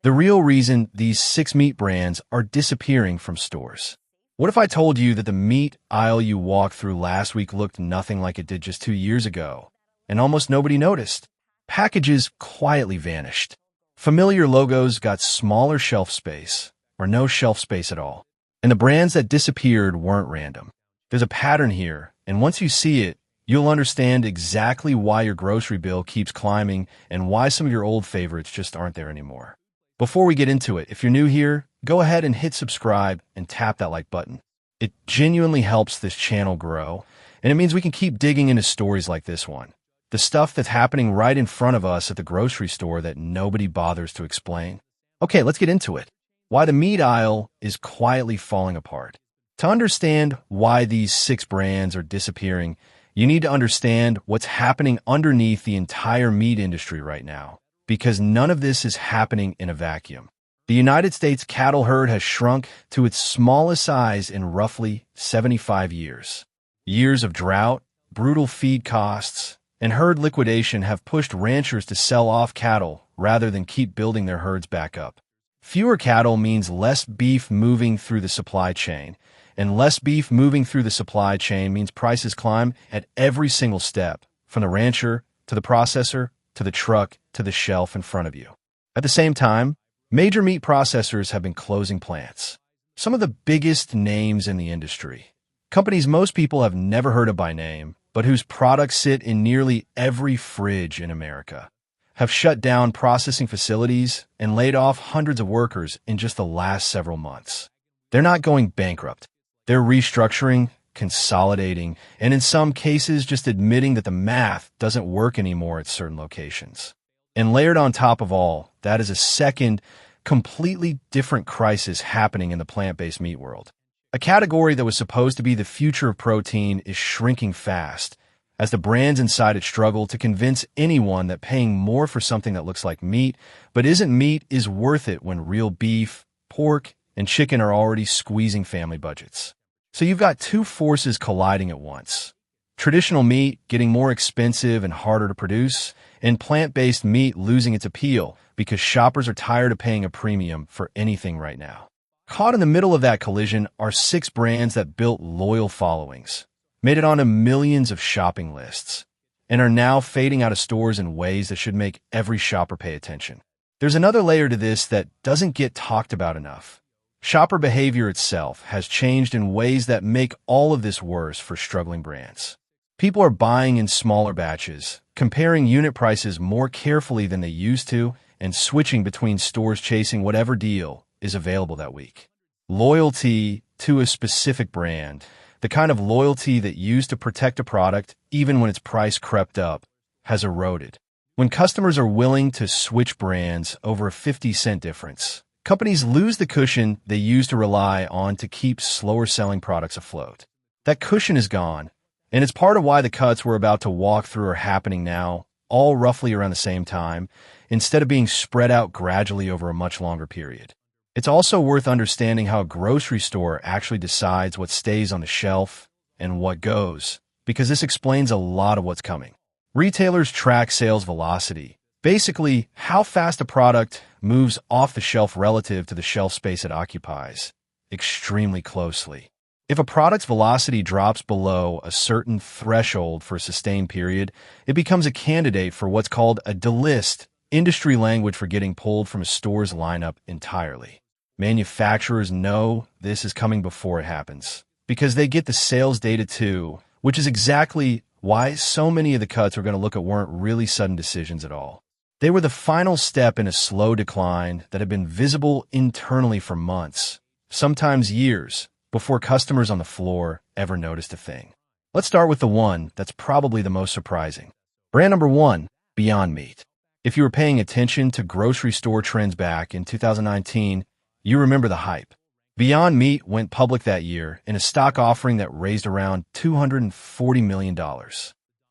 The real reason these 6 meat brands are disappearing from stores. What if I told you that the meat aisle you walked through last week looked nothing like it did just 2 years ago, and almost nobody noticed? Packages quietly vanished. Familiar logos got smaller shelf space, or no shelf space at all. And the brands that disappeared weren't random. There's a pattern here, and once you see it, you'll understand exactly why your grocery bill keeps climbing and why some of your old favorites just aren't there anymore. Before we get into it, if you're new here, go ahead and hit subscribe and tap that like button. It genuinely helps this channel grow, and it means we can keep digging into stories like this one. The stuff that's happening right in front of us at the grocery store that nobody bothers to explain. Okay, let's get into it. Why the meat aisle is quietly falling apart. To understand why these 6 brands are disappearing, you need to understand what's happening underneath the entire meat industry right now, because none of this is happening in a vacuum. The United States cattle herd has shrunk to its smallest size in roughly 75 years. Years of drought, brutal feed costs, and herd liquidation have pushed ranchers to sell off cattle rather than keep building their herds back up. Fewer cattle means less beef moving through the supply chain, and less beef moving through the supply chain means prices climb at every single step, from the rancher to the processor to the truck to the shelf in front of you. At the same time, major meat processors have been closing plants. Some of the biggest names in the industry. Companies most people have never heard of by name, but whose products sit in nearly every fridge in America, have shut down processing facilities and laid off hundreds of workers in just the last several months. They're not going bankrupt. They're restructuring, consolidating, and in some cases just admitting that the math doesn't work anymore at certain locations. And layered on top of all, that is a second, completely different crisis happening in the plant-based meat world. A category that was supposed to be the future of protein is shrinking fast, as the brands inside it struggle to convince anyone that paying more for something that looks like meat, but isn't meat, is worth it when real beef, pork, and chicken are already squeezing family budgets. So you've got 2 forces colliding at once. Traditional meat getting more expensive and harder to produce, and plant-based meat losing its appeal because shoppers are tired of paying a premium for anything right now. Caught in the middle of that collision are 6 brands that built loyal followings, made it onto millions of shopping lists, and are now fading out of stores in ways that should make every shopper pay attention. There's another layer to this that doesn't get talked about enough. Shopper behavior itself has changed in ways that make all of this worse for struggling brands. People are buying in smaller batches, comparing unit prices more carefully than they used to, and switching between stores chasing whatever deal is available that week. Loyalty to a specific brand, the kind of loyalty that used to protect a product even when its price crept up, has eroded. When customers are willing to switch brands over a 50-cent difference, companies lose the cushion they used to rely on to keep slower-selling products afloat. That cushion is gone, and it's part of why the cuts we're about to walk through are happening now, all roughly around the same time, instead of being spread out gradually over a much longer period. It's also worth understanding how a grocery store actually decides what stays on the shelf and what goes, because this explains a lot of what's coming. Retailers track sales velocity, basically how fast a product moves off the shelf relative to the shelf space it occupies, extremely closely. If a product's velocity drops below a certain threshold for a sustained period, it becomes a candidate for what's called a delist, industry language for getting pulled from a store's lineup entirely. Manufacturers know this is coming before it happens, because they get the sales data too, which is exactly why so many of the cuts we're going to look at weren't really sudden decisions at all. They were the final step in a slow decline that had been visible internally for months, sometimes years, before customers on the floor ever noticed a thing. Let's start with the one that's probably the most surprising. Brand number 1, Beyond Meat. If you were paying attention to grocery store trends back in 2019, you remember the hype. Beyond Meat went public that year in a stock offering that raised around $240 million.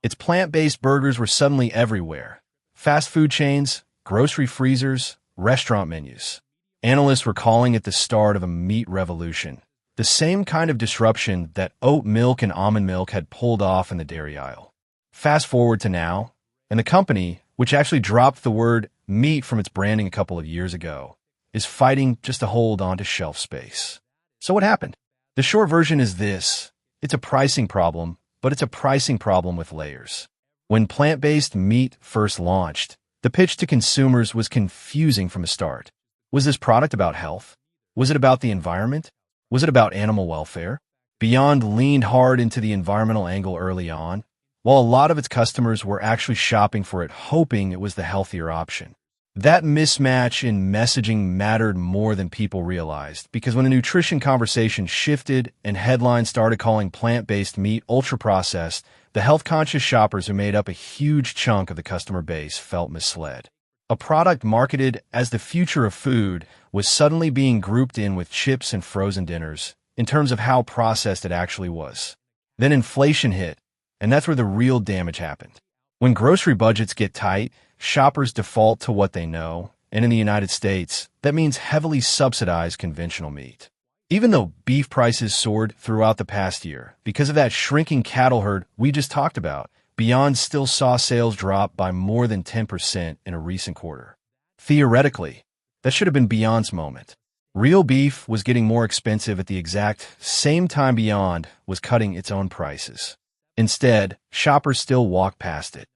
Its plant-based burgers were suddenly everywhere. Fast food chains, grocery freezers, restaurant menus. Analysts were calling it the start of a meat revolution, the same kind of disruption that oat milk and almond milk had pulled off in the dairy aisle. Fast forward to now, and the company, which actually dropped the word meat from its branding a couple of years ago, is fighting just to hold on to shelf space. So what happened? The short version is this. It's a pricing problem, but it's a pricing problem with layers. When plant-based meat first launched, the pitch to consumers was confusing from the start. Was this product about health? Was it about the environment? Was it about animal welfare? Beyond leaned hard into the environmental angle early on, while a lot of its customers were actually shopping for it, hoping it was the healthier option. That mismatch in messaging mattered more than people realized, because when the nutrition conversation shifted and headlines started calling plant-based meat ultra-processed, the health-conscious shoppers who made up a huge chunk of the customer base felt misled. A product marketed as the future of food was suddenly being grouped in with chips and frozen dinners in terms of how processed it actually was. Then inflation hit, and that's where the real damage happened. When grocery budgets get tight, shoppers default to what they know, and in the United States, that means heavily subsidized conventional meat. Even though beef prices soared throughout the past year because of that shrinking cattle herd we just talked about, Beyond still saw sales drop by more than 10% in a recent quarter. Theoretically, that should have been Beyond's moment. Real beef was getting more expensive at the exact same time Beyond was cutting its own prices. Instead, shoppers still walked past it.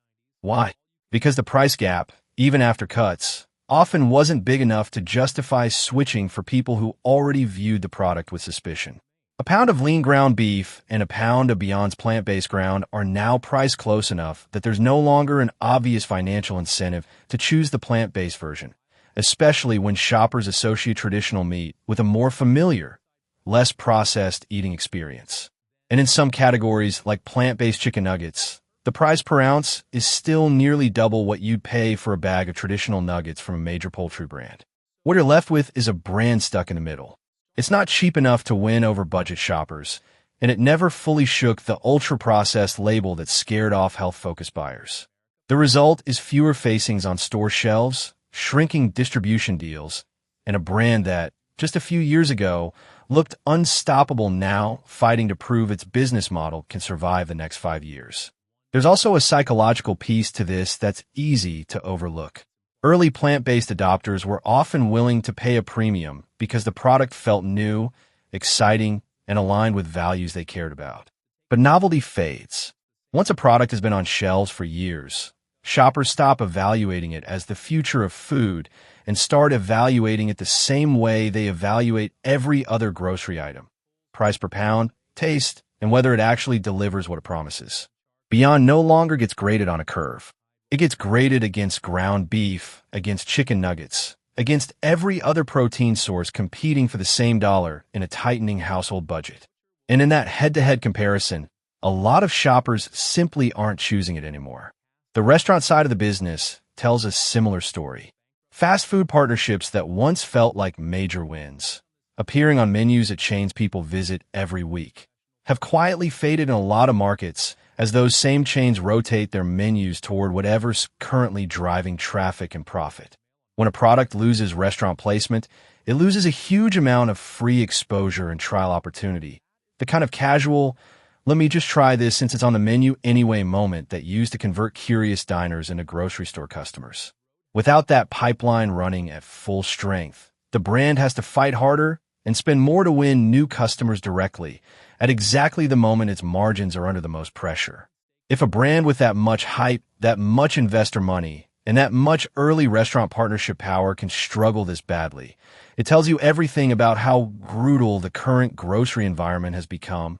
Why? Because the price gap, even after cuts, often wasn't big enough to justify switching for people who already viewed the product with suspicion. A pound of lean ground beef and a pound of Beyond's plant-based ground are now priced close enough that there's no longer an obvious financial incentive to choose the plant-based version, especially when shoppers associate traditional meat with a more familiar, less processed eating experience. And in some categories, like plant-based chicken nuggets, the price per ounce is still nearly double what you'd pay for a bag of traditional nuggets from a major poultry brand. What you're left with is a brand stuck in the middle. It's not cheap enough to win over budget shoppers, and it never fully shook the ultra-processed label that scared off health-focused buyers. The result is fewer facings on store shelves, shrinking distribution deals, and a brand that, just a few years ago, looked unstoppable now, fighting to prove its business model can survive the next 5 years. There's also a psychological piece to this that's easy to overlook. Early plant-based adopters were often willing to pay a premium because the product felt new, exciting, and aligned with values they cared about. But novelty fades. Once a product has been on shelves for years, shoppers stop evaluating it as the future of food and start evaluating it the same way they evaluate every other grocery item: price per pound, taste, and whether it actually delivers what it promises. Beyond no longer gets graded on a curve. It gets graded against ground beef, against chicken nuggets, against every other protein source competing for the same dollar in a tightening household budget. And in that head-to-head comparison, a lot of shoppers simply aren't choosing it anymore. The restaurant side of the business tells a similar story. Fast food partnerships that once felt like major wins, appearing on menus at chains people visit every week, have quietly faded in a lot of markets as those same chains rotate their menus toward whatever's currently driving traffic and profit. When a product loses restaurant placement, it loses a huge amount of free exposure and trial opportunity. The kind of casual, let me just try this since it's on the menu anyway moment that used to convert curious diners into grocery store customers. Without that pipeline running at full strength, the brand has to fight harder and spend more to win new customers directly at exactly the moment its margins are under the most pressure. If a brand with that much hype, that much investor money, and that much early restaurant partnership power can struggle this badly, it tells you everything about how brutal the current grocery environment has become,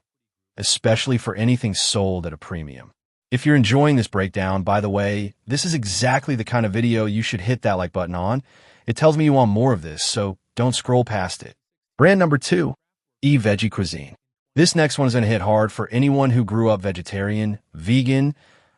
especially for anything sold at a premium. If you're enjoying this breakdown, by the way, this is exactly the kind of video you should hit that like button on. It tells me you want more of this, so don't scroll past it. Brand number 2, Eve Veggie Cuisine. This next one is going to hit hard for anyone who grew up vegetarian, vegan,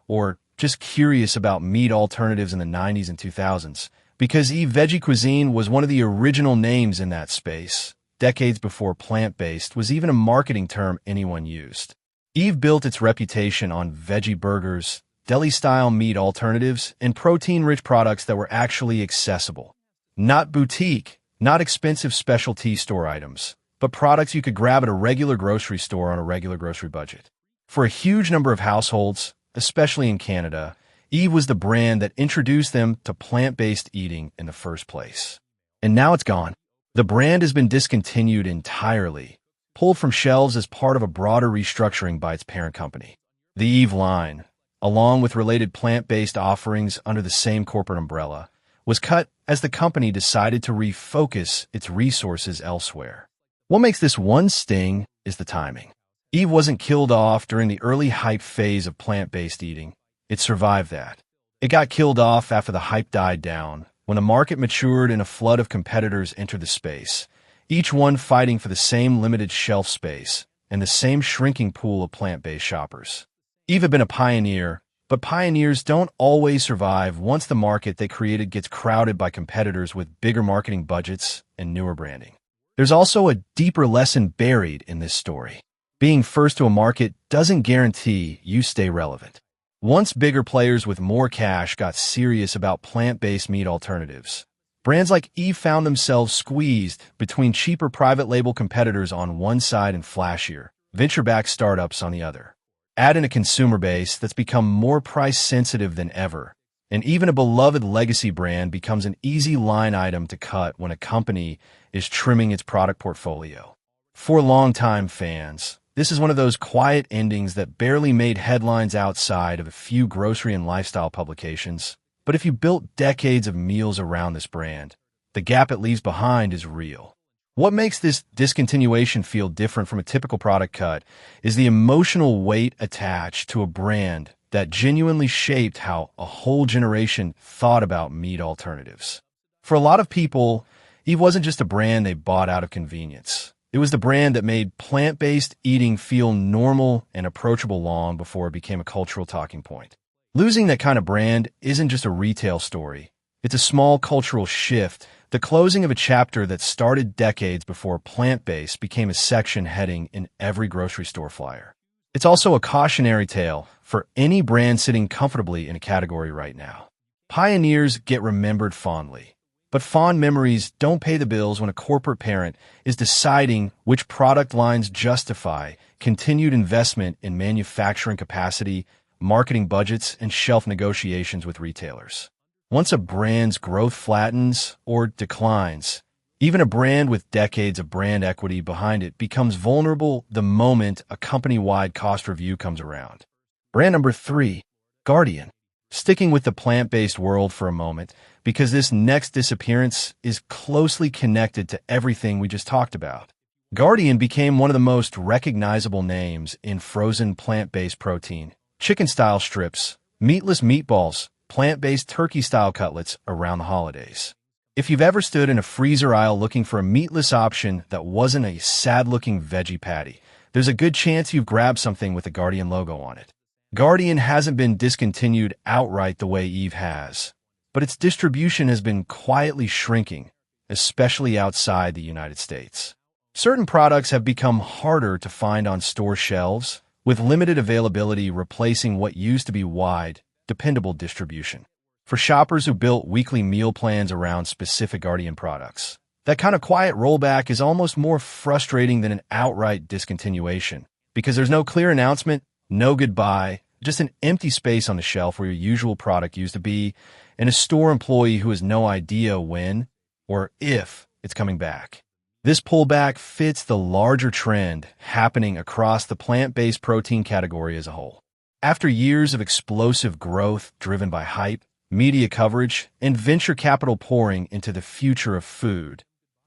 or just curious about meat alternatives in the 90s and 2000s, because Eve Veggie Cuisine was one of the original names in that space, decades before plant-based was even a marketing term anyone used. Eve built its reputation on veggie burgers, deli-style meat alternatives, and protein-rich products that were actually accessible. Not boutique, not expensive specialty store items, but products you could grab at a regular grocery store on a regular grocery budget. For a huge number of households, especially in Canada, Eve was the brand that introduced them to plant-based eating in the first place. And now it's gone. The brand has been discontinued entirely, pulled from shelves as part of a broader restructuring by its parent company. The Eve line, along with related plant-based offerings under the same corporate umbrella, was cut as the company decided to refocus its resources elsewhere. What makes this one sting is the timing. Eve wasn't killed off during the early hype phase of plant-based eating. It survived that. It got killed off after the hype died down, when the market matured and a flood of competitors entered the space, each one fighting for the same limited shelf space and the same shrinking pool of plant-based shoppers. Eve had been a pioneer, but pioneers don't always survive once the market they created gets crowded by competitors with bigger marketing budgets and newer branding. There's also a deeper lesson buried in this story. Being first to a market doesn't guarantee you stay relevant. Once bigger players with more cash got serious about plant-based meat alternatives, brands like Eve found themselves squeezed between cheaper private label competitors on one side and flashier, venture-backed startups on the other. Add in a consumer base that's become more price-sensitive than ever, and even a beloved legacy brand becomes an easy line item to cut when a company is trimming its product portfolio. For longtime fans, this is one of those quiet endings that barely made headlines outside of a few grocery and lifestyle publications. But if you built decades of meals around this brand, the gap it leaves behind is real. What makes this discontinuation feel different from a typical product cut is the emotional weight attached to a brand that genuinely shaped how a whole generation thought about meat alternatives. For a lot of people, Eve wasn't just a brand they bought out of convenience. It was the brand that made plant-based eating feel normal and approachable long before it became a cultural talking point. Losing that kind of brand isn't just a retail story. It's a small cultural shift, the closing of a chapter that started decades before plant-based became a section heading in every grocery store flyer. It's also a cautionary tale for any brand sitting comfortably in a category right now. Pioneers get remembered fondly. But fond memories don't pay the bills when a corporate parent is deciding which product lines justify continued investment in manufacturing capacity, marketing budgets, and shelf negotiations with retailers. Once a brand's growth flattens or declines, even a brand with decades of brand equity behind it becomes vulnerable the moment a company-wide cost review comes around. Brand number 3, Guardian. Sticking with the plant-based world for a moment, because this next disappearance is closely connected to everything we just talked about. Guardian became one of the most recognizable names in frozen plant-based protein, chicken-style strips, meatless meatballs, plant-based turkey-style cutlets around the holidays. If you've ever stood in a freezer aisle looking for a meatless option that wasn't a sad-looking veggie patty, there's a good chance you've grabbed something with the Guardian logo on it. Guardian hasn't been discontinued outright the way Eve has, but its distribution has been quietly shrinking, especially outside the United States. Certain products have become harder to find on store shelves, with limited availability replacing what used to be wide, dependable distribution. For shoppers who built weekly meal plans around specific Guardian products, that kind of quiet rollback is almost more frustrating than an outright discontinuation, because there's no clear announcement, no goodbye, just an empty space on the shelf where your usual product used to be, and a store employee who has no idea when or if it's coming back. This pullback fits the larger trend happening across the plant-based protein category as a whole. After years of explosive growth driven by hype, media coverage, and venture capital pouring into the future of food,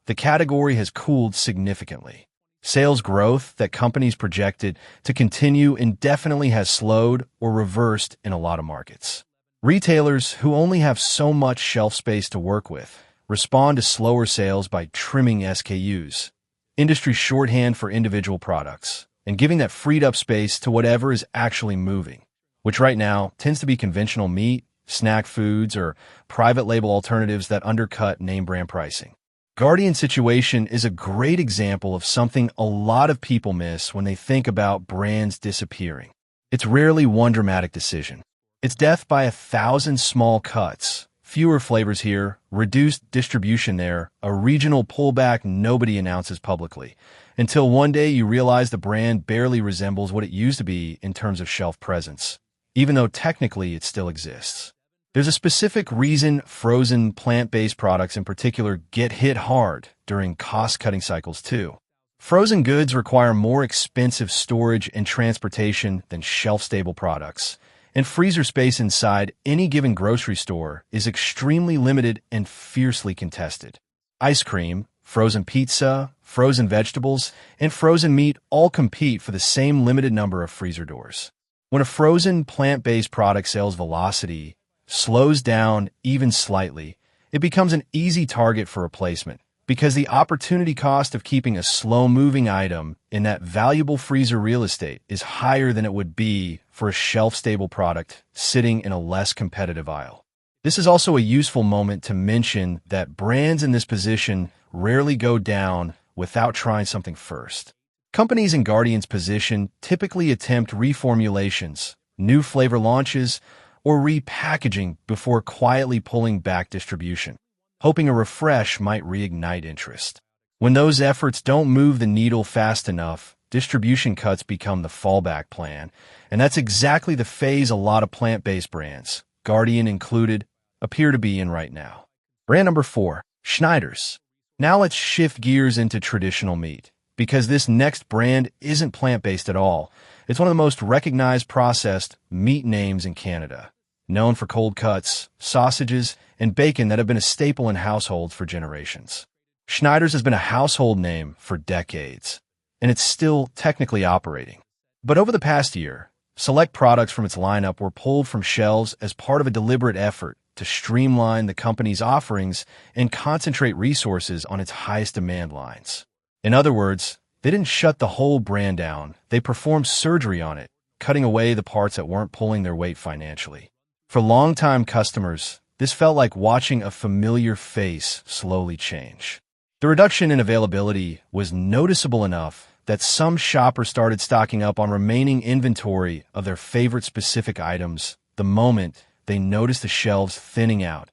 the category has cooled significantly. Sales growth that companies projected to continue indefinitely has slowed or reversed in a lot of markets. Retailers, who only have so much shelf space to work with, respond to slower sales by trimming SKUs, industry shorthand for individual products, and giving that freed-up space to whatever is actually moving, which right now tends to be conventional meat, snack foods, or private label alternatives that undercut name-brand pricing. Guardian's situation is a great example of something a lot of people miss when they think about brands disappearing. It's rarely one dramatic decision. It's death by 1,000 small cuts, fewer flavors here, reduced distribution there, a regional pullback nobody announces publicly, until one day you realize the brand barely resembles what it used to be in terms of shelf presence. even though technically it still exists. There's a specific reason frozen plant-based products in particular get hit hard during cost-cutting cycles too. Frozen goods require more expensive storage and transportation than shelf-stable products, and freezer space inside any given grocery store is extremely limited and fiercely contested. Ice cream, frozen pizza, frozen vegetables, and frozen meat all compete for the same limited number of freezer doors. When a frozen plant-based product sales velocity slows down even slightly, it becomes an easy target for replacement because the opportunity cost of keeping a slow-moving item in that valuable freezer real estate is higher than it would be for a shelf-stable product sitting in a less competitive aisle. This is also a useful moment to mention that brands in this position rarely go down without trying something first. Companies in Guardian's position typically attempt reformulations, new flavor launches, or repackaging before quietly pulling back distribution, hoping a refresh might reignite interest. When those efforts don't move the needle fast enough, distribution cuts become the fallback plan, and that's exactly the phase a lot of plant-based brands, Guardian included, appear to be in right now. Brand number 4, Schneiders. Now let's shift gears into traditional meat, because this next brand isn't plant-based at all. It's one of the most recognized processed meat names in Canada, known for cold cuts, sausages, and bacon that have been a staple in households for generations. Schneiders has been a household name for decades, and it's still technically operating. But over the past year, select products from its lineup were pulled from shelves as part of a deliberate effort to streamline the company's offerings and concentrate resources on its highest demand lines. In other words, they didn't shut the whole brand down, they performed surgery on it, cutting away the parts that weren't pulling their weight financially. For longtime customers, this felt like watching a familiar face slowly change. The reduction in availability was noticeable enough that some shoppers started stocking up on remaining inventory of their favorite specific items the moment they noticed the shelves thinning out,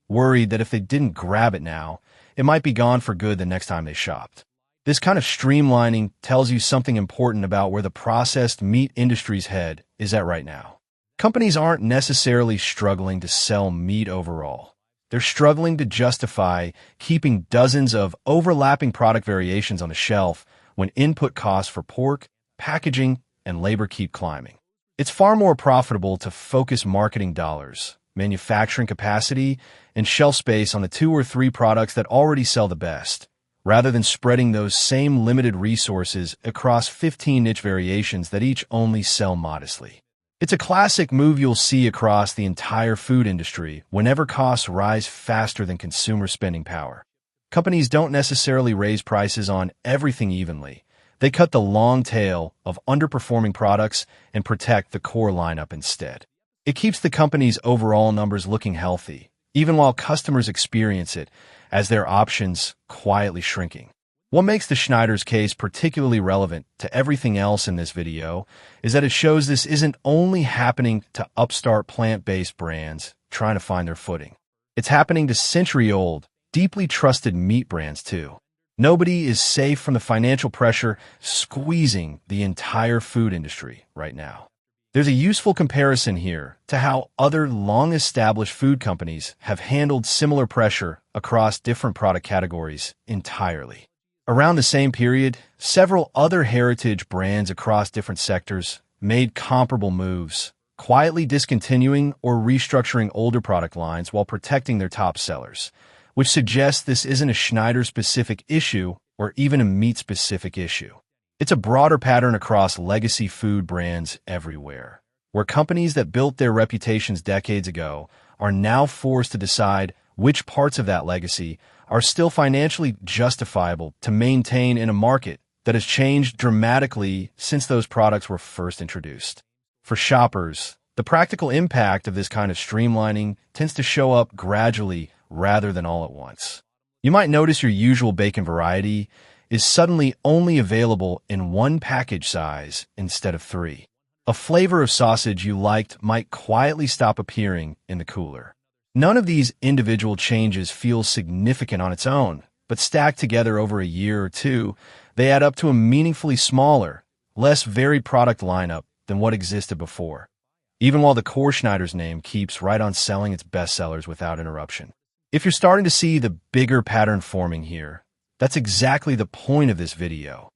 worried that if they didn't grab it now, it might be gone for good the next time they shopped. This kind of streamlining tells you something important about where the processed meat industry's head is at right now. Companies aren't necessarily struggling to sell meat overall. They're struggling to justify keeping dozens of overlapping product variations on the shelf when input costs for pork, packaging, and labor keep climbing. It's far more profitable to focus marketing dollars, manufacturing capacity, and shelf space on the 2 or 3 products that already sell the best, rather than spreading those same limited resources across 15 niche variations that each only sell modestly. It's a classic move you'll see across the entire food industry whenever costs rise faster than consumer spending power. Companies don't necessarily raise prices on everything evenly. They cut the long tail of underperforming products and protect the core lineup instead. It keeps the company's overall numbers looking healthy, even while customers experience it as their options quietly shrinking. What makes the Schneiders case particularly relevant to everything else in this video is that it shows this isn't only happening to upstart plant-based brands trying to find their footing. It's happening to century-old, deeply trusted meat brands too. Nobody is safe from the financial pressure squeezing the entire food industry right now. There's a useful comparison here to how other long-established food companies have handled similar pressure across different product categories entirely. Around the same period, several other heritage brands across different sectors made comparable moves, quietly discontinuing or restructuring older product lines while protecting their top sellers, which suggests this isn't a Schneider-specific issue or even a meat-specific issue. It's a broader pattern across legacy food brands everywhere, where companies that built their reputations decades ago are now forced to decide which parts of that legacy are still financially justifiable to maintain in a market that has changed dramatically since those products were first introduced. For shoppers, the practical impact of this kind of streamlining tends to show up gradually rather than all at once. You might notice your usual bacon variety is suddenly only available in 1 package size instead of 3. A flavor of sausage you liked might quietly stop appearing in the cooler. None of these individual changes feel significant on its own, but stacked together over a year or two, they add up to a meaningfully smaller, less varied product lineup than what existed before. even while the core Schneider's name keeps right on selling its bestsellers without interruption. If you're starting to see the bigger pattern forming here, that's exactly the point of this video.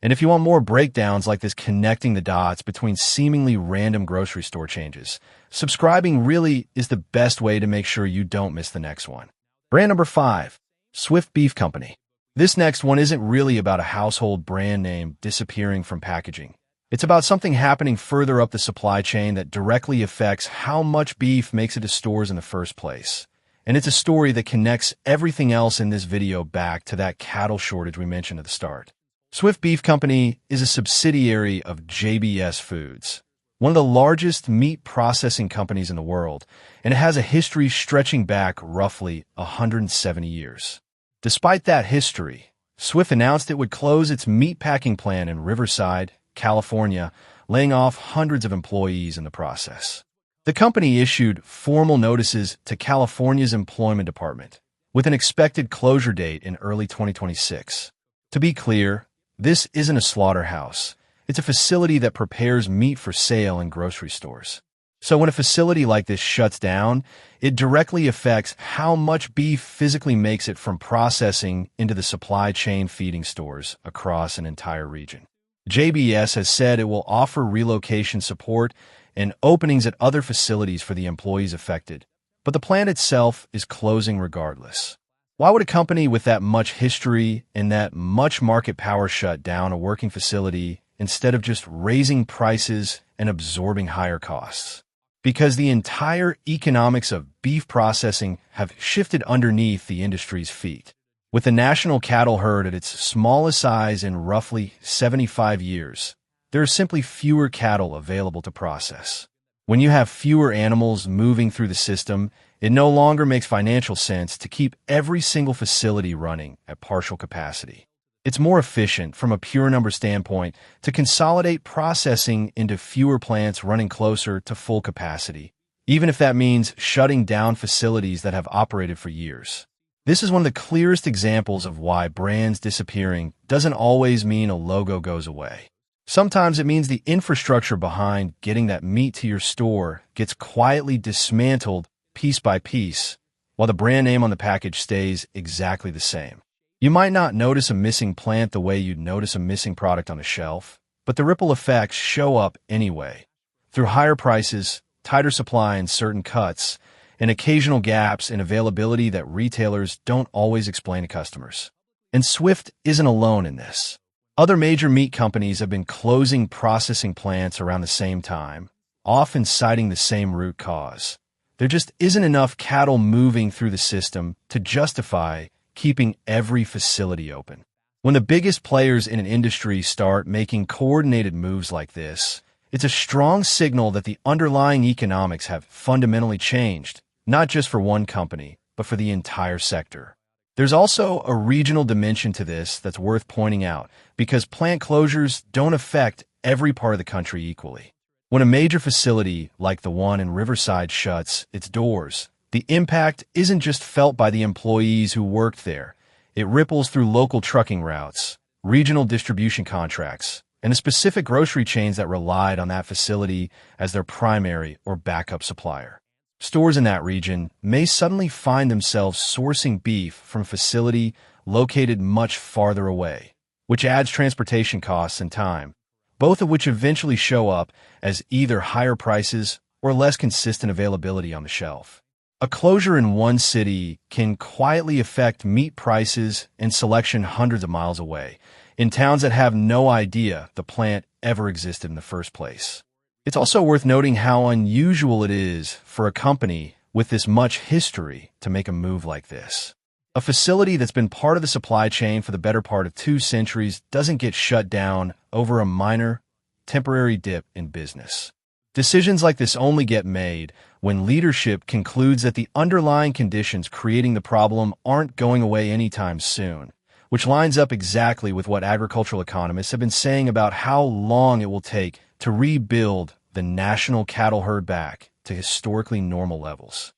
And if you want more breakdowns like this connecting the dots between seemingly random grocery store changes, subscribing really is the best way to make sure you don't miss the next one. Brand number 5, Swift Beef Company. This next one isn't really about a household brand name disappearing from packaging. It's about something happening further up the supply chain that directly affects how much beef makes it to stores in the first place. And it's a story that connects everything else in this video back to that cattle shortage we mentioned at the start. Swift Beef Company is a subsidiary of JBS Foods, one of the largest meat processing companies in the world, and it has a history stretching back roughly 170 years. Despite that history, Swift announced it would close its meatpacking plant in Riverside, California, laying off hundreds of employees in the process. The company issued formal notices to California's Employment Department, with an expected closure date in early 2026. To be clear, this isn't a slaughterhouse. It's a facility that prepares meat for sale in grocery stores. So when a facility like this shuts down, it directly affects how much beef physically makes it from processing into the supply chain feeding stores across an entire region. JBS has said it will offer relocation support and openings at other facilities for the employees affected, but the plant itself is closing regardless. Why would a company with that much history and that much market power shut down a working facility instead of just raising prices and absorbing higher costs? Because the entire economics of beef processing have shifted underneath the industry's feet. With the national cattle herd at its smallest size in roughly 75 years, there are simply fewer cattle available to process. When you have fewer animals moving through the system, it no longer makes financial sense to keep every single facility running at partial capacity. It's more efficient from a pure number standpoint to consolidate processing into fewer plants running closer to full capacity, even if that means shutting down facilities that have operated for years. This is one of the clearest examples of why brands disappearing doesn't always mean a logo goes away. Sometimes it means the infrastructure behind getting that meat to your store gets quietly dismantled piece by piece, while the brand name on the package stays exactly the same. You might not notice a missing plant the way you'd notice a missing product on a shelf, but the ripple effects show up anyway, through higher prices, tighter supply in certain cuts, and occasional gaps in availability that retailers don't always explain to customers. And Swift isn't alone in this. Other major meat companies have been closing processing plants around the same time, often citing the same root cause. There just isn't enough cattle moving through the system to justify keeping every facility open. When the biggest players in an industry start making coordinated moves like this, it's a strong signal that the underlying economics have fundamentally changed, not just for one company, but for the entire sector. There's also a regional dimension to this that's worth pointing out, because plant closures don't affect every part of the country equally. When a major facility like the one in Riverside shuts its doors, the impact isn't just felt by the employees who worked there. It ripples through local trucking routes, regional distribution contracts, and the specific grocery chains that relied on that facility as their primary or backup supplier. Stores in that region may suddenly find themselves sourcing beef from a facility located much farther away, which adds transportation costs and time, both of which eventually show up as either higher prices or less consistent availability on the shelf. A closure in one city can quietly affect meat prices and selection hundreds of miles away, in towns that have no idea the plant ever existed in the first place. It's also worth noting how unusual it is for a company with this much history to make a move like this. A facility that's been part of the supply chain for the better part of 2 centuries doesn't get shut down over a minor, temporary dip in business. Decisions like this only get made when leadership concludes that the underlying conditions creating the problem aren't going away anytime soon, which lines up exactly with what agricultural economists have been saying about how long it will take to rebuild the national cattle herd back to historically normal levels.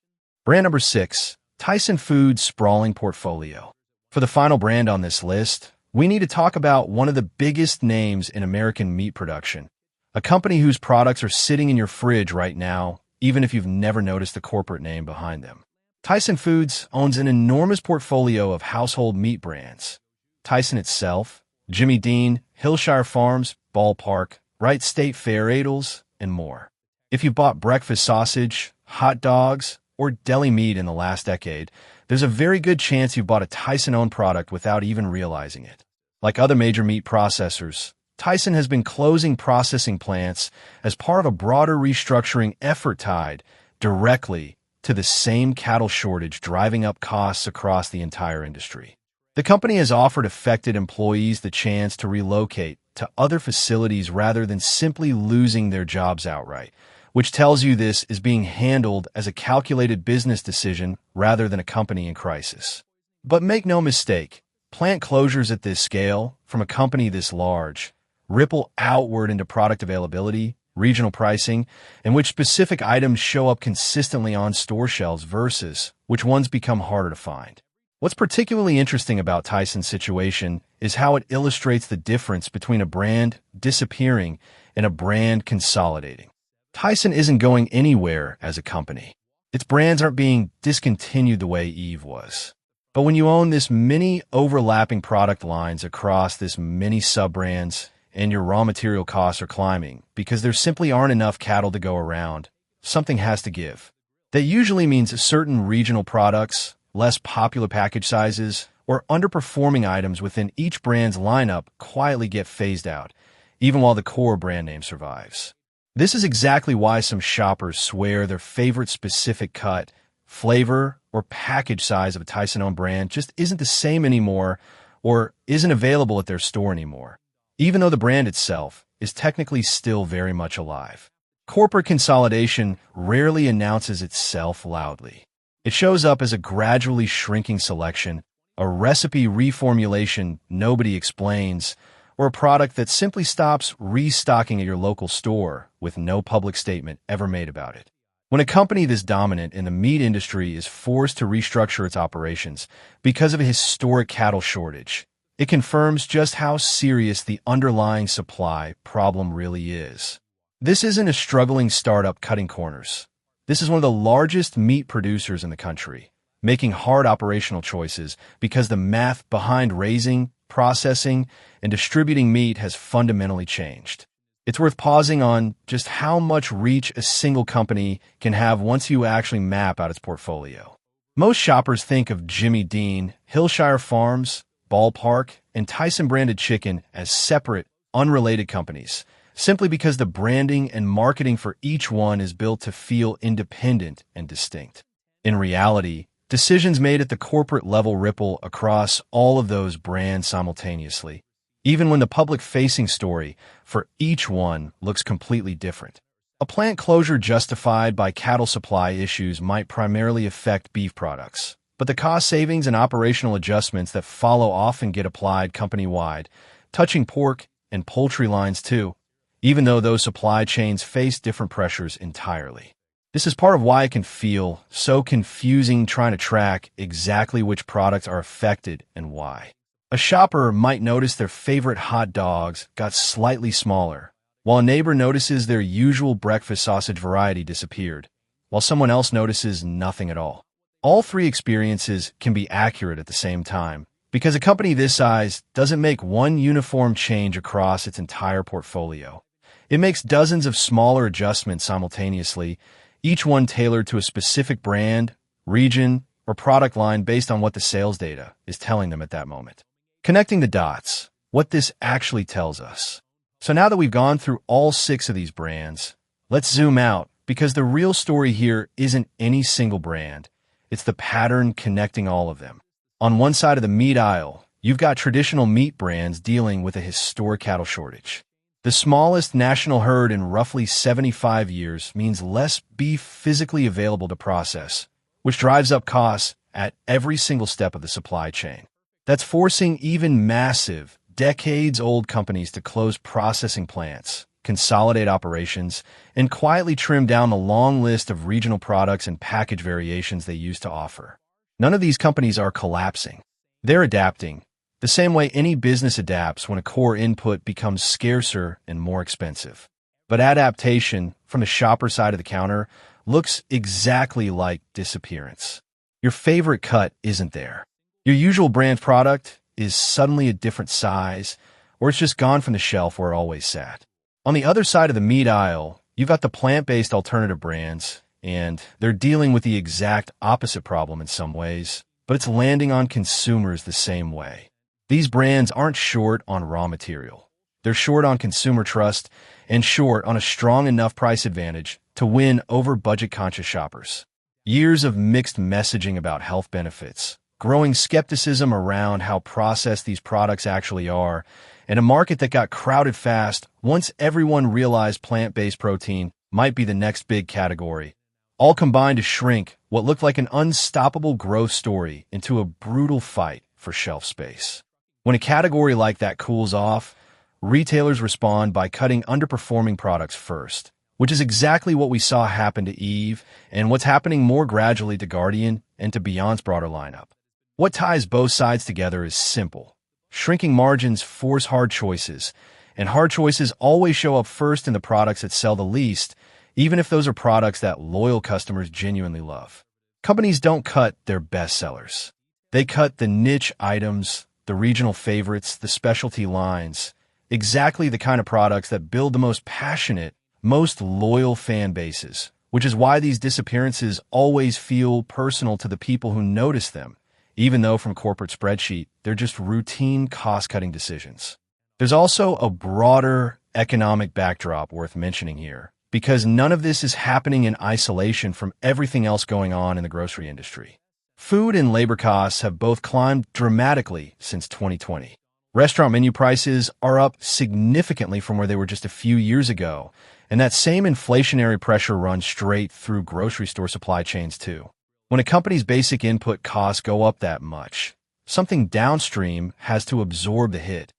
Brand number 6, Tyson Foods' sprawling portfolio. For the final brand on this list, we need to talk about one of the biggest names in American meat production, A company whose products are sitting in your fridge right now, even if you've never noticed the corporate name behind them. Tyson Foods owns an enormous portfolio of household meat brands. Tyson itself, Jimmy Dean, Hillshire Farms, Ball Park, Wright State Fair Adels, and more. If you've bought breakfast sausage, hot dogs, or deli meat in the last decade, there's a very good chance you've bought a Tyson-owned product without even realizing it. Like other major meat processors, Tyson has been closing processing plants as part of a broader restructuring effort tied directly to the same cattle shortage driving up costs across the entire industry. The company has offered affected employees the chance to relocate to other facilities rather than simply losing their jobs outright, which tells you this is being handled as a calculated business decision rather than a company in crisis. But make no mistake, plant closures at this scale, from a company this large, ripple outward into product availability, regional pricing, and which specific items show up consistently on store shelves versus which ones become harder to find. What's particularly interesting about Tyson's situation is how it illustrates the difference between a brand disappearing and a brand consolidating. Tyson isn't going anywhere as a company. Its brands aren't being discontinued the way Eve was. But when you own this many overlapping product lines across this many sub-brands, and your raw material costs are climbing because there simply aren't enough cattle to go around, something has to give. That usually means certain regional products, less popular package sizes, or underperforming items within each brand's lineup quietly get phased out, even while the core brand name survives. This is exactly why some shoppers swear their favorite specific cut, flavor, or package size of a Tyson-owned brand just isn't the same anymore or isn't available at their store anymore, even though the brand itself is technically still very much alive. Corporate consolidation rarely announces itself loudly. It shows up as a gradually shrinking selection, a recipe reformulation nobody explains, or a product that simply stops restocking at your local store with no public statement ever made about it. When a company this dominant in the meat industry is forced to restructure its operations because of a historic cattle shortage, it confirms just how serious the underlying supply problem really is. This isn't a struggling startup cutting corners. This is one of the largest meat producers in the country, making hard operational choices because the math behind raising, processing, and distributing meat has fundamentally changed. It's worth pausing on just how much reach a single company can have once you actually map out its portfolio. Most shoppers think of Jimmy Dean, Hillshire Farms, Ball Park, and Tyson-branded chicken as separate, unrelated companies, simply because the branding and marketing for each one is built to feel independent and distinct. In reality, decisions made at the corporate level ripple across all of those brands simultaneously, even when the public-facing story for each one looks completely different. A plant closure justified by cattle supply issues might primarily affect beef products, but the cost savings and operational adjustments that follow often get applied company-wide, touching pork and poultry lines too, even though those supply chains face different pressures entirely. This is part of why it can feel so confusing trying to track exactly which products are affected and why. A shopper might notice their favorite hot dogs got slightly smaller, while a neighbor notices their usual breakfast sausage variety disappeared, while someone else notices nothing at all. All three experiences can be accurate at the same time, because a company this size doesn't make one uniform change across its entire portfolio. It makes dozens of smaller adjustments simultaneously, each one tailored to a specific brand, region, or product line based on what the sales data is telling them at that moment. Connecting the dots, what this actually tells us. So now that we've gone through all 6 of these brands, let's zoom out, because the real story here isn't any single brand. It's the pattern connecting all of them. On one side of the meat aisle, you've got traditional meat brands dealing with a historic cattle shortage. The smallest national herd in roughly 75 years means less beef physically available to process, which drives up costs at every single step of the supply chain. That's forcing even massive, decades-old companies to close processing plants, consolidate operations, and quietly trim down the long list of regional products and package variations they used to offer. None of these companies are collapsing. They're adapting, the same way any business adapts when a core input becomes scarcer and more expensive. But adaptation from the shopper side of the counter looks exactly like disappearance. Your favorite cut isn't there. Your usual brand product is suddenly a different size, or it's just gone from the shelf where it always sat. On the other side of the meat aisle, you've got the plant-based alternative brands, and they're dealing with the exact opposite problem in some ways, but it's landing on consumers the same way. These brands aren't short on raw material. They're short on consumer trust and short on a strong enough price advantage to win over budget-conscious shoppers. Years of mixed messaging about health benefits, growing skepticism around how processed these products actually are, and a market that got crowded fast once everyone realized plant-based protein might be the next big category, all combined to shrink what looked like an unstoppable growth story into a brutal fight for shelf space. When a category like that cools off, retailers respond by cutting underperforming products first, which is exactly what we saw happen to Eve and what's happening more gradually to Guardian and to Beyond's broader lineup. What ties both sides together is simple. Shrinking margins force hard choices, and hard choices always show up first in the products that sell the least, even if those are products that loyal customers genuinely love. Companies don't cut their best sellers. They cut the niche items, the regional favorites, the specialty lines, exactly the kind of products that build the most passionate, most loyal fan bases, which is why these disappearances always feel personal to the people who notice them, even though from corporate spreadsheet, they're just routine cost-cutting decisions. There's also a broader economic backdrop worth mentioning here, because none of this is happening in isolation from everything else going on in the grocery industry. Food and labor costs have both climbed dramatically since 2020. Restaurant menu prices are up significantly from where they were just a few years ago, and that same inflationary pressure runs straight through grocery store supply chains too. When a company's basic input costs go up that much, something downstream has to absorb the hit.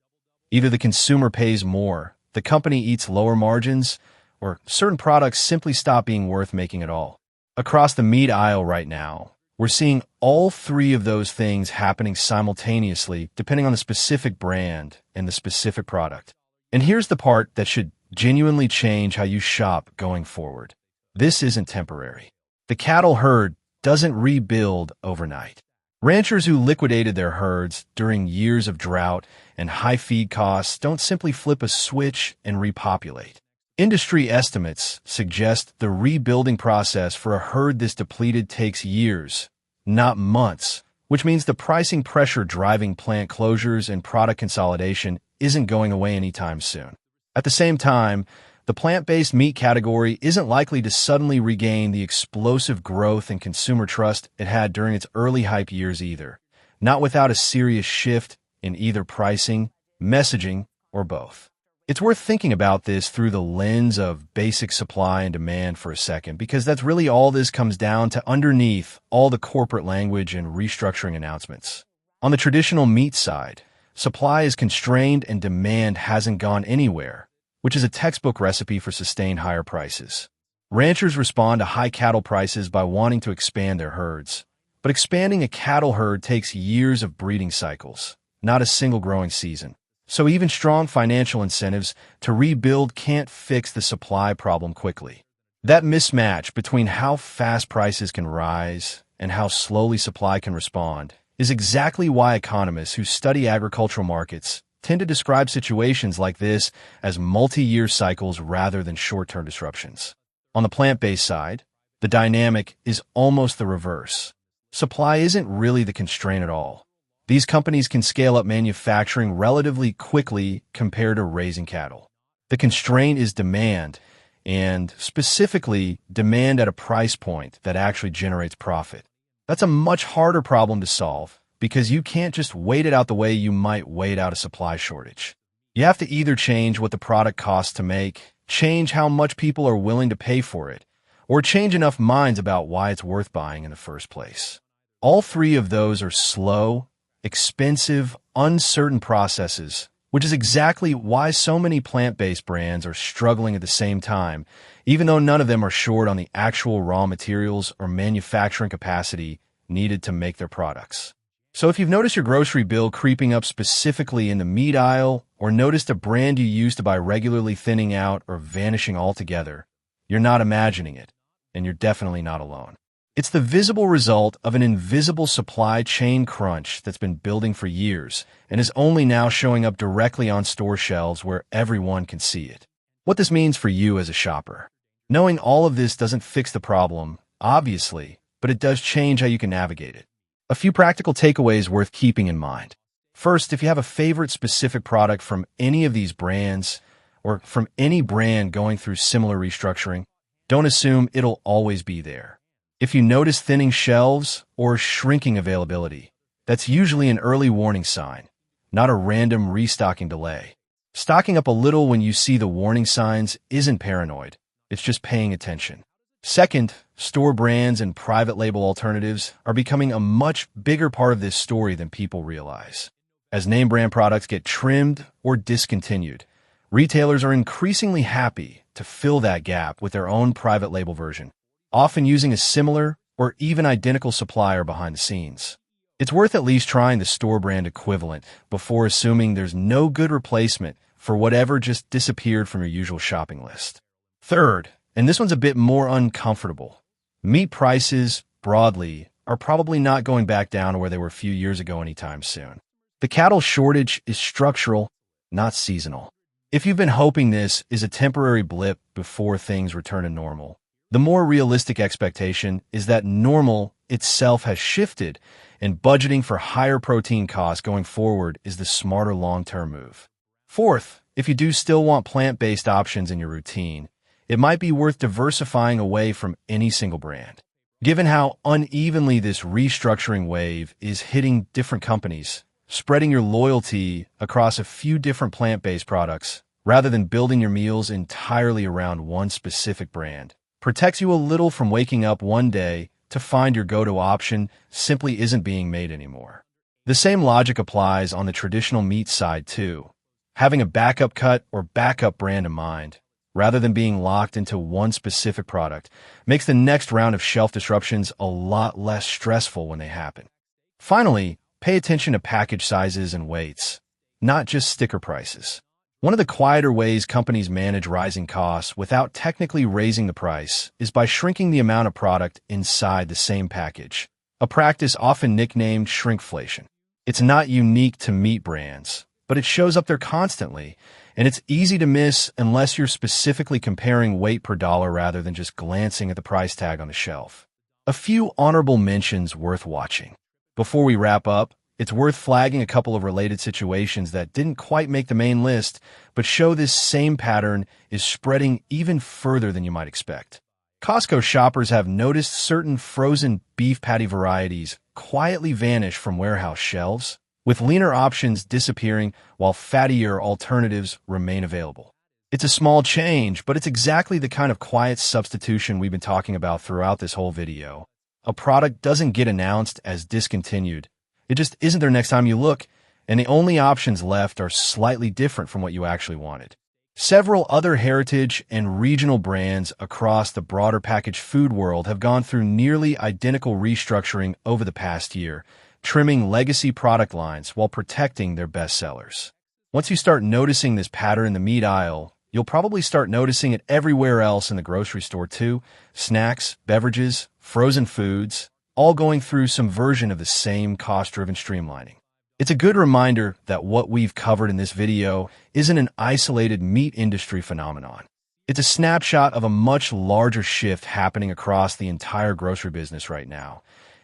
Either the consumer pays more, the company eats lower margins, or certain products simply stop being worth making at all. Across the meat aisle right now, we're seeing all three of those things happening simultaneously depending on the specific brand and the specific product. And here's the part that should genuinely change how you shop going forward. This isn't temporary. The cattle herd doesn't rebuild overnight. Ranchers who liquidated their herds during years of drought and high feed costs don't simply flip a switch and repopulate. Industry estimates suggest the rebuilding process for a herd this depleted takes years, not months, which means the pricing pressure driving plant closures and product consolidation isn't going away anytime soon. At the same time, the plant-based meat category isn't likely to suddenly regain the explosive growth and consumer trust it had during its early hype years either, not without a serious shift in either pricing, messaging, or both. It's worth thinking about this through the lens of basic supply and demand for a second, because that's really all this comes down to underneath all the corporate language and restructuring announcements. On the traditional meat side, supply is constrained and demand hasn't gone anywhere, which is a textbook recipe for sustained higher prices. Ranchers respond to high cattle prices by wanting to expand their herds, but expanding a cattle herd takes years of breeding cycles, not a single growing season. So even strong financial incentives to rebuild can't fix the supply problem quickly. That mismatch between how fast prices can rise and how slowly supply can respond is exactly why economists who study agricultural markets tend to describe situations like this as multi-year cycles rather than short-term disruptions. On the plant-based side, the dynamic is almost the reverse. Supply isn't really the constraint at all. These companies can scale up manufacturing relatively quickly compared to raising cattle. The constraint is demand, and specifically demand at a price point that actually generates profit. That's a much harder problem to solve because you can't just wait it out the way you might wait out a supply shortage. You have to either change what the product costs to make, change how much people are willing to pay for it, or change enough minds about why it's worth buying in the first place. All three of those are slow, expensive, uncertain processes, which is exactly why so many plant-based brands are struggling at the same time, even though none of them are short on the actual raw materials or manufacturing capacity needed to make their products. So if you've noticed your grocery bill creeping up specifically in the meat aisle, or noticed a brand you used to buy regularly thinning out or vanishing altogether, you're not imagining it, and you're definitely not alone. It's the visible result of an invisible supply chain crunch that's been building for years and is only now showing up directly on store shelves where everyone can see it. What this means for you as a shopper. Knowing all of this doesn't fix the problem, obviously, but it does change how you can navigate it. A few practical takeaways worth keeping in mind. First, if you have a favorite specific product from any of these brands or from any brand going through similar restructuring, don't assume it'll always be there. If you notice thinning shelves or shrinking availability, that's usually an early warning sign, not a random restocking delay. Stocking up a little when you see the warning signs isn't paranoid, it's just paying attention. Second, store brands and private label alternatives are becoming a much bigger part of this story than people realize. As name brand products get trimmed or discontinued, retailers are increasingly happy to fill that gap with their own private label version, often using a similar or even identical supplier behind the scenes. It's worth at least trying the store brand equivalent before assuming there's no good replacement for whatever just disappeared from your usual shopping list. Third, and this one's a bit more uncomfortable, meat prices, broadly, are probably not going back down to where they were a few years ago anytime soon. The cattle shortage is structural, not seasonal. If you've been hoping this is a temporary blip before things return to normal, the more realistic expectation is that normal itself has shifted, and budgeting for higher protein costs going forward is the smarter long-term move. Fourth, if you do still want plant-based options in your routine, it might be worth diversifying away from any single brand. Given how unevenly this restructuring wave is hitting different companies, spreading your loyalty across a few different plant-based products, rather than building your meals entirely around one specific brand, protects you a little from waking up one day to find your go-to option simply isn't being made anymore. The same logic applies on the traditional meat side too. Having a backup cut or backup brand in mind, rather than being locked into one specific product, makes the next round of shelf disruptions a lot less stressful when they happen. Finally, pay attention to package sizes and weights, not just sticker prices. One of the quieter ways companies manage rising costs without technically raising the price is by shrinking the amount of product inside the same package, a practice often nicknamed shrinkflation. It's not unique to meat brands, but it shows up there constantly, and it's easy to miss unless you're specifically comparing weight per dollar rather than just glancing at the price tag on the shelf. A few honorable mentions worth watching. Before we wrap up, it's worth flagging a couple of related situations that didn't quite make the main list, but show this same pattern is spreading even further than you might expect. Costco shoppers have noticed certain frozen beef patty varieties quietly vanish from warehouse shelves, with leaner options disappearing while fattier alternatives remain available. It's a small change, but it's exactly the kind of quiet substitution we've been talking about throughout this whole video. A product doesn't get announced as discontinued. It just isn't there next time you look, and the only options left are slightly different from what you actually wanted. Several other heritage and regional brands across the broader packaged food world have gone through nearly identical restructuring over the past year, trimming legacy product lines while protecting their best sellers. Once you start noticing this pattern in the meat aisle, you'll probably start noticing it everywhere else in the grocery store too. Snacks, beverages, frozen foods, all going through some version of the same cost-driven streamlining. It's a good reminder that what we've covered in this video isn't an isolated meat industry phenomenon. It's a snapshot of a much larger shift happening across the entire grocery business right now.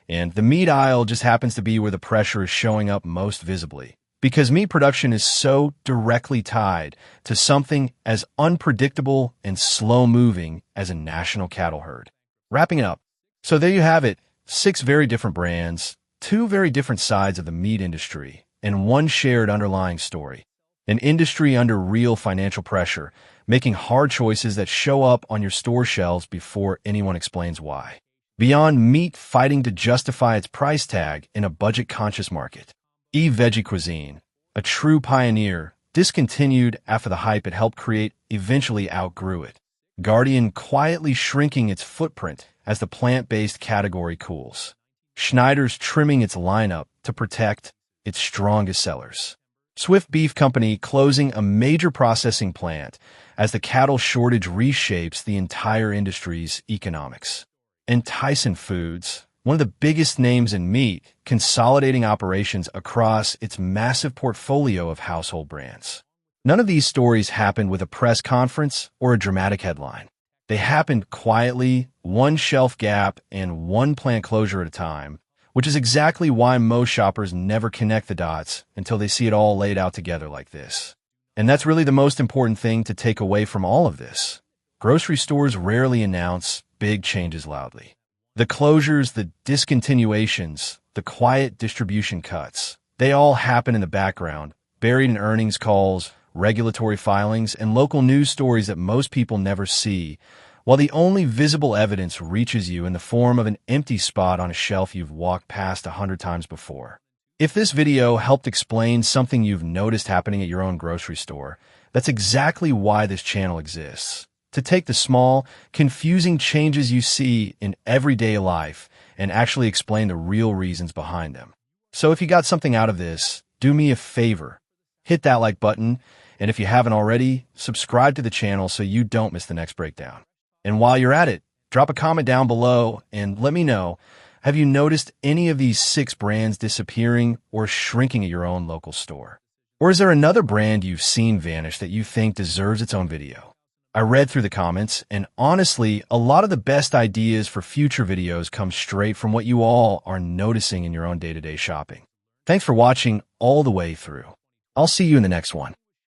And the meat aisle just happens to be where the pressure is showing up most visibly, because meat production is so directly tied to something as unpredictable and slow-moving as a national cattle herd. Wrapping up. So there you have it. 6 very different brands, 2 very different sides of the meat industry, and one shared underlying story. An industry under real financial pressure, making hard choices that show up on your store shelves before anyone explains why. Beyond meat fighting to justify its price tag in a budget-conscious market. Eve Veggie Cuisine, a true pioneer, discontinued after the hype it helped create eventually outgrew it. Guardian quietly shrinking its footprint as the plant-based category cools. Schneider's trimming its lineup to protect its strongest sellers. Swift Beef Company closing a major processing plant as the cattle shortage reshapes the entire industry's economics. And Tyson Foods, one of the biggest names in meat, consolidating operations across its massive portfolio of household brands. None of these stories happened with a press conference or a dramatic headline. They happened quietly, one shelf gap and one plant closure at a time, which is exactly why most shoppers never connect the dots until they see it all laid out together like this. And that's really the most important thing to take away from all of this. Grocery stores rarely announce big changes loudly. The closures, the discontinuations, the quiet distribution cuts, they all happen in the background, buried in earnings calls, regulatory filings, and local news stories that most people never see, while the only visible evidence reaches you in the form of an empty spot on a shelf you've walked past 100 times before. If this video helped explain something you've noticed happening at your own grocery store, that's exactly why this channel exists. To take the small, confusing changes you see in everyday life and actually explain the real reasons behind them. So if you got something out of this, do me a favor. Hit that like button, and if you haven't already, subscribe to the channel so you don't miss the next breakdown. And while you're at it, drop a comment down below and let me know, have you noticed any of these 6 brands disappearing or shrinking at your own local store? Or is there another brand you've seen vanish that you think deserves its own video? I read through the comments, and honestly, a lot of the best ideas for future videos come straight from what you all are noticing in your own day-to-day shopping. Thanks for watching all the way through. I'll see you in the next one.